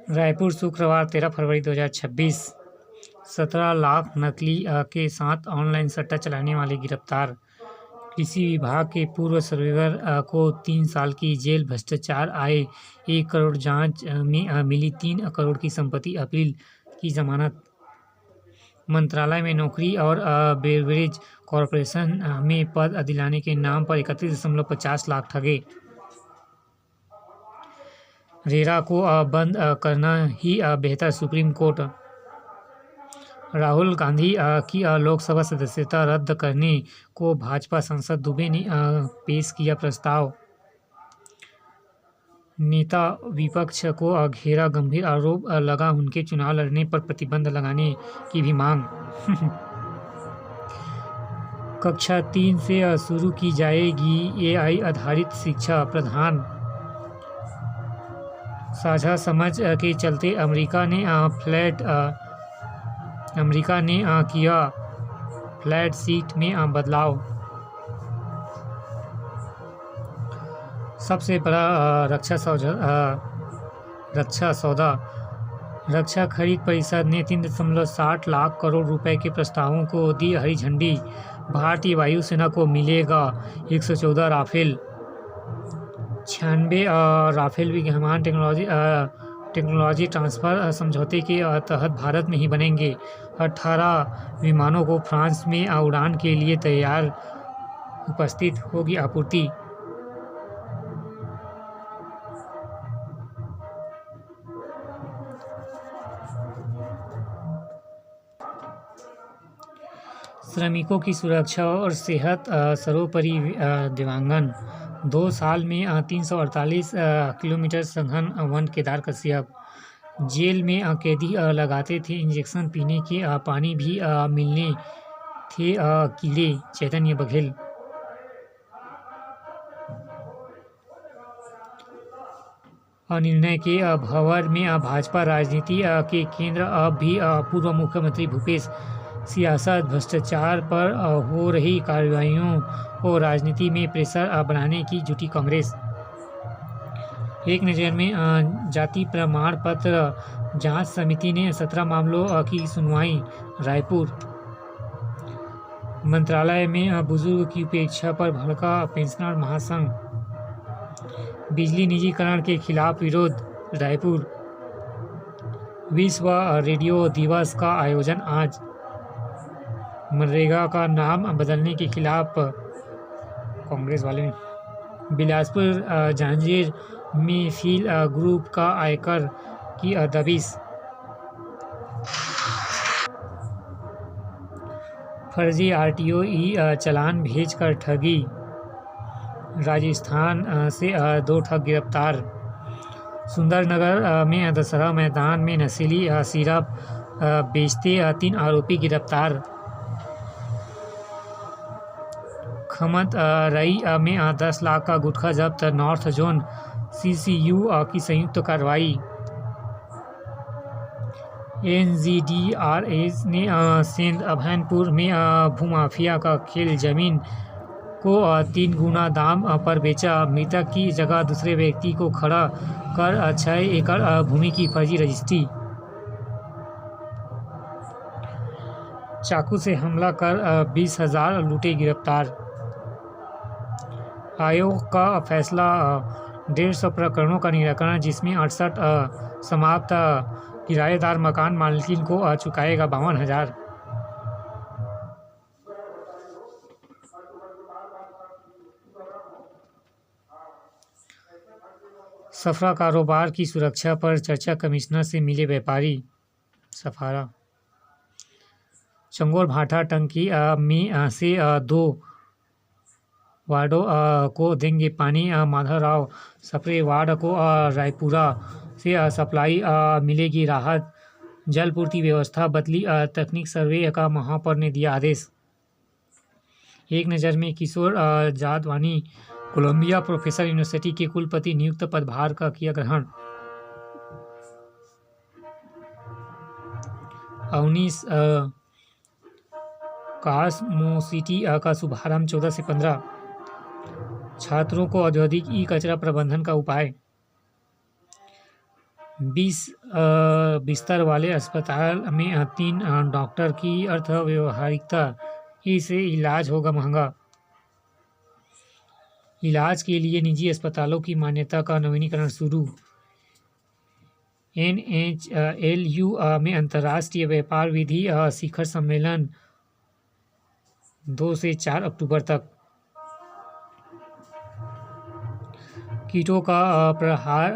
रायपुर शुक्रवार 13 फरवरी 2026। 17 लाख नकली के साथ ऑनलाइन सट्टा चलाने वाले गिरफ्तार। कृषि विभाग के पूर्व सर्वेयर को 3 साल की जेल। भ्रष्टाचार आय 1 करोड़। जांच में मिली 3 करोड़ की संपत्ति। अप्रैल की जमानत। मंत्रालय में नौकरी और बेवरेज कॉरपोरेशन में पद दिलाने के नाम पर 31.50 लाख ठगे। रेरा को बंद करना ही बेहतर। Supreme court. राहुल गांधी की लोकसभा सदस्यता रद्द करने को भाजपा सांसद दुबे ने पेश किया प्रस्ताव। नेता विपक्ष को घेरा। गंभीर आरोप लगा उनके चुनाव लड़ने पर प्रतिबंध लगाने की भी मांग। कक्षा 3 से शुरू की जाएगी एआई आधारित शिक्षा। प्रधान। साझा समझ के चलते अमेरिका ने किया फ्लैट सीट में बदलाव। सबसे बड़ा रक्षा सौदा। रक्षा खरीद परिषद ने 3.60 लाख करोड़ रुपए के प्रस्तावों को दी हरी झंडी। भारतीय वायुसेना को मिलेगा 114 राफेल। 96 राफेल विमान टेक्नोलॉजी ट्रांसफर समझौते के तहत भारत में ही बनेंगे। 18 विमानों को फ्रांस में उड़ान के लिए तैयार। उपस्थित होगी आपूर्ति। श्रमिकों की सुरक्षा और सेहत सर्वोपरि। दिव्यांगन। 2 साल में 348 किलोमीटर सघन वन केदार कश्यप। जेल में कैदी लगाते थे इंजेक्शन। पीने के पानी भी मिलने थे कीड़े। चैतन्य बघेल। निर्णय के भंवर में भाजपा राजनीति के केंद्र। अब भी पूर्व मुख्यमंत्री भूपेश। सियासत। भ्रष्टाचार पर हो रही कार्रवाइयों को राजनीति में प्रेशर बनाने की जुटी कांग्रेस। एक नज़र में जाति प्रमाण पत्र जांच समिति ने 17 मामलों की सुनवाई। रायपुर। मंत्रालय में बुजुर्ग की उपेक्षा पर भड़का पेंशनर महासंघ। बिजली निजीकरण के खिलाफ विरोध। रायपुर। विश्व रेडियो दिवस का आयोजन आज। मनरेगा का नाम बदलने के खिलाफ कांग्रेस वाले। बिलासपुर जांजगीर में फील ग्रुप का आयकर की दबिश। फर्जी आरटीओ चालान भेजकर ठगी। राजस्थान से 2 ठग गिरफ्तार। सुंदरनगर में दशहरा मैदान में नशीली सिरप बेचते 3 आरोपी गिरफ्तार। खमत रई में 10 लाख का गुटखा जब्त। नॉर्थ जोन सीसीयू की संयुक्त कार्रवाई। एनजीडीआरएस ने सेंध अभयपुर में भूमाफिया का खेल। जमीन को 3 गुना दाम पर बेचा। मृतक की जगह दूसरे व्यक्ति को खड़ा कर 6 एकड़ भूमि की फर्जी रजिस्ट्री। चाकू से हमला कर 20,000 लूटे गिरफ्तार। आयोग का फैसला। 150 प्रकरणों का निराकरण, जिसमें 68 समाप्त। किराएदार मकान मालिक को चुकाएगा 52,000। सफरा कारोबार की सुरक्षा पर चर्चा। कमिश्नर से मिले व्यापारी। सफारा। चंगोर भाटा टंकी में से 2 वार्डों को देंगे पानी। माधवराव सप्रे वार्ड को रायपुरा से सप्लाई मिलेगी। राहत। जलपूर्ति व्यवस्था बदली। तकनीक सर्वे का महापौर ने दिया आदेश। एक नज़र में किशोर जादवानी कोलंबिया प्रोफेसर यूनिवर्सिटी के कुलपति नियुक्त पदभार का किया ग्रहण। अवनीश कॉस्मोसिटी का शुभारंभ 14 से 15। छात्रों को औद्योगिक ई कचरा प्रबंधन का उपाय। 20 बिस्तर वाले अस्पताल में 3 डॉक्टर की अर्थव्यवहारिकता से इलाज होगा महंगा। इलाज के लिए निजी अस्पतालों की मान्यता का नवीनीकरण शुरू। NHLU में अंतर्राष्ट्रीय व्यापार विधि शिखर सम्मेलन 2 से 4 अक्टूबर तक। कीटों का प्रहार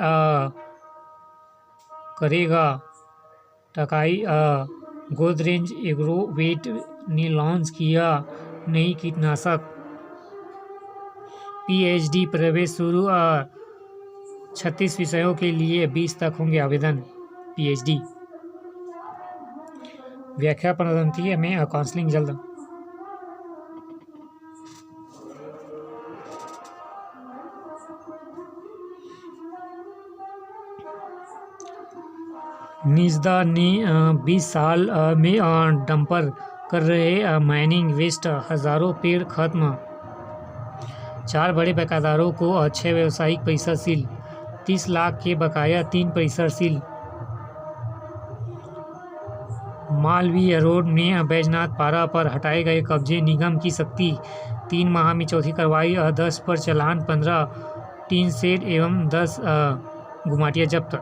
करेगा टकाई। गोदरेज एग्रोवेट ने लॉन्च किया नई कीटनाशक। PhD प्रवेश शुरू। 36 विषयों के लिए 20 तक होंगे आवेदन। PhD व्याख्या पदोन्नति में काउंसलिंग जल्द। निजदा ने 20 साल में डंपर कर रहे माइनिंग वेस्ट हजारों पेड़ खत्म। 4 बड़े बकायदारों को 6 व्यावसायिक परिसर सील। 30 लाख के बकाया 3 परिसर सील। मालवीय रोड में बैजनाथ पारा पर हटाए गए कब्जे निगम की सख्ती। 3 माह में चौथी कार्रवाई। 10 पर चालान, 15 टीन सेट एवं 10 गुमाटिया जब्त।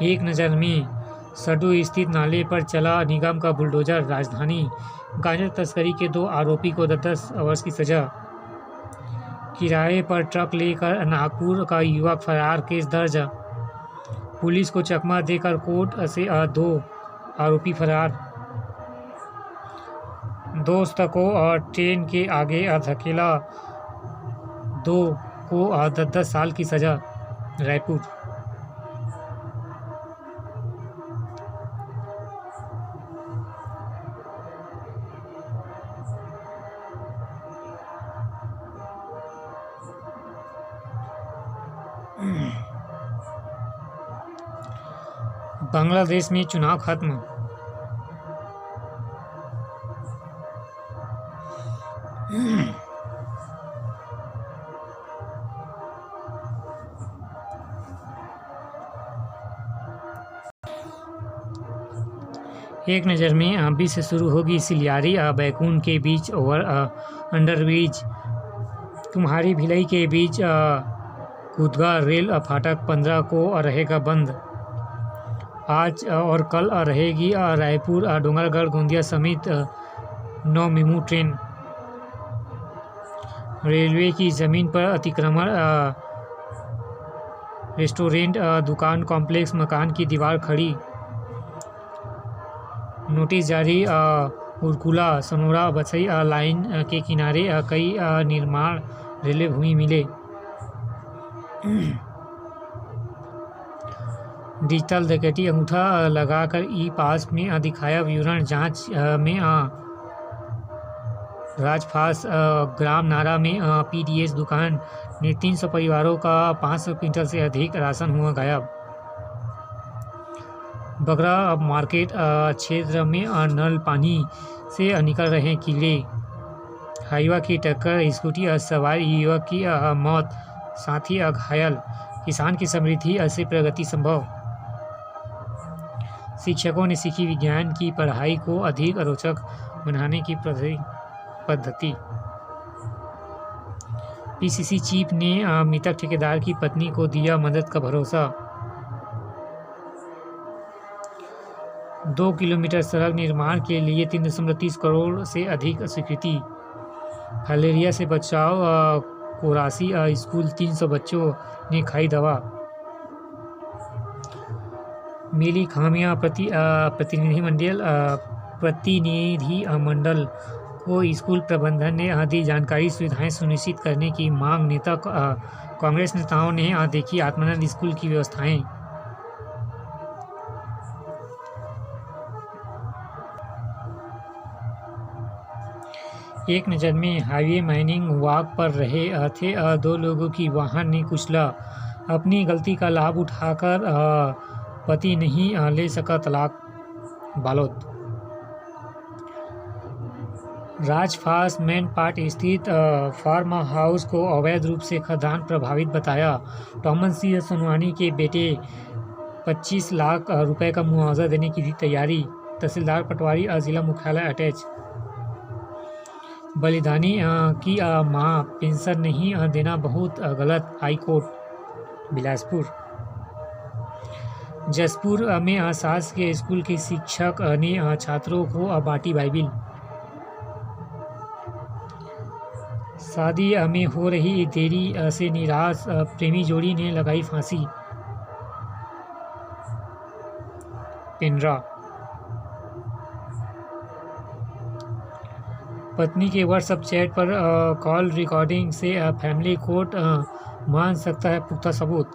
एक नज़र में सड्डू स्थित नाले पर चला निगम का बुलडोजर। राजधानी गांजा तस्करी के 2 आरोपी को 10 वर्ष की सजा। किराए पर ट्रक लेकर नागपुर का युवक फरार, केस दर्ज। पुलिस को चकमा देकर कोर्ट से 2 आरोपी फरार। दोस्त को ट्रेन के आगे धकेला, 2 को 10 साल की सजा। रायपुर बांग्लादेश में चुनाव खत्म। एक नज़र में 20 से शुरू होगी सिलियारी बैकुंठ के बीच ओवर अंडरब्रिज। कुम्हारी भिलाई के बीच कुदगा रेल फाटक 15 को रहेगा बंद। आज और कल रहेगी रायपुर डोंगरगढ़ गोंदिया समेत 9 मेमू ट्रेन। रेलवे की ज़मीन पर अतिक्रमण। रेस्टोरेंट, दुकान कॉम्प्लेक्स, मकान की दीवार खड़ी। नोटिस जारी। उरकुला सनोरा बसई लाइन के किनारे कई निर्माण रेलवे भूमि मिले। डिजिटल डकैती, अंगूठा लगाकर ई-पास में दिखाया विवरण। जांच में राजफास ग्राम नारा में PDS दुकान ने 300 परिवारों का 500 क्विंटल से अधिक राशन हुआ गायब। बगरा मार्केट क्षेत्र में नल पानी से निकल रहे कीड़े। हाईवा की टक्कर, स्कूटी सवार युवक की मौत, साथी घायल। किसान की समृद्धि से प्रगति संभव। शिक्षकों ने सीखी विज्ञान की पढ़ाई को अधिक रोचक बनाने की पद्धति। PCC चीफ ने मृतक ठेकेदार की पत्नी को दिया मदद का भरोसा। 2 किलोमीटर सड़क निर्माण के लिए 3.30 करोड़ से अधिक स्वीकृति। फलेरिया से बचाव, कोरासी स्कूल 300 बच्चों ने खाई दवा। मिली खामियां, प्रतिनिधि मंडल को स्कूल प्रबंधन ने दी जानकारी। सुविधाएं सुनिश्चित करने की मांग। नेता कांग्रेस नेताओं ने देखी आत्मानंद स्कूल की व्यवस्थाएं। एक नज़र में हाईवे माइनिंग वॉक पर रहे थे 2 लोगों की वाहन ने कुचला। अपनी गलती का लाभ उठाकर पति नहीं ले सका तलाक। बालोद राजफास मैनपाट स्थित फार्म हाउस को अवैध रूप से खदान प्रभावित बताया। टॉमन सिंह सोनवानी के बेटे 25 लाख रुपए का मुआवजा देने की थी तैयारी। तहसीलदार पटवारी जिला मुख्यालय अटैच। बलिदानी की मां पेंशन नहीं देना बहुत गलत, हाई कोर्ट। बिलासपुर। जसपुर में सास के स्कूल के शिक्षक ने छात्रों को बांटी बाइबिल। शादी में हो रही देरी से निराश प्रेमी जोड़ी ने लगाई फांसी। पेंड्रा। पत्नी के व्हाट्सएप चैट पर कॉल रिकॉर्डिंग से फैमिली कोर्ट मान सकता है पुख्ता सबूत।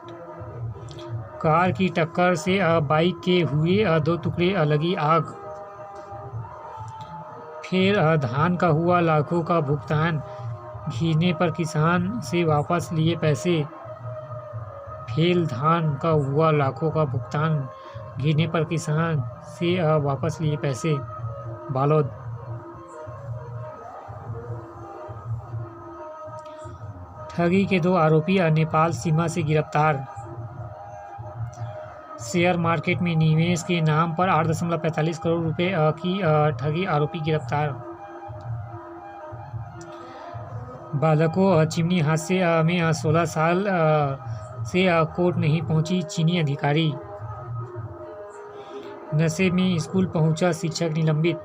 कार की टक्कर से बाइक के हुए 2 टुकड़े, लगी आग। फिर धान का हुआ लाखों का भुगतान, घिरने पर किसान से वापस लिए पैसे। फेल धान का हुआ लाखों का भुगतान, घिरने पर किसान से वापस लिए पैसे। बालोद। ठगी के 2 आरोपी नेपाल सीमा से गिरफ्तार। शेयर मार्केट में निवेश के नाम पर 8.45 करोड़ रुपए की ठगी, आरोपी गिरफ्तार। बालकों चिमनी हादसे में 16 साल से कोर्ट नहीं पहुंची चीनी अधिकारी। नशे में स्कूल पहुंचा शिक्षक निलंबित।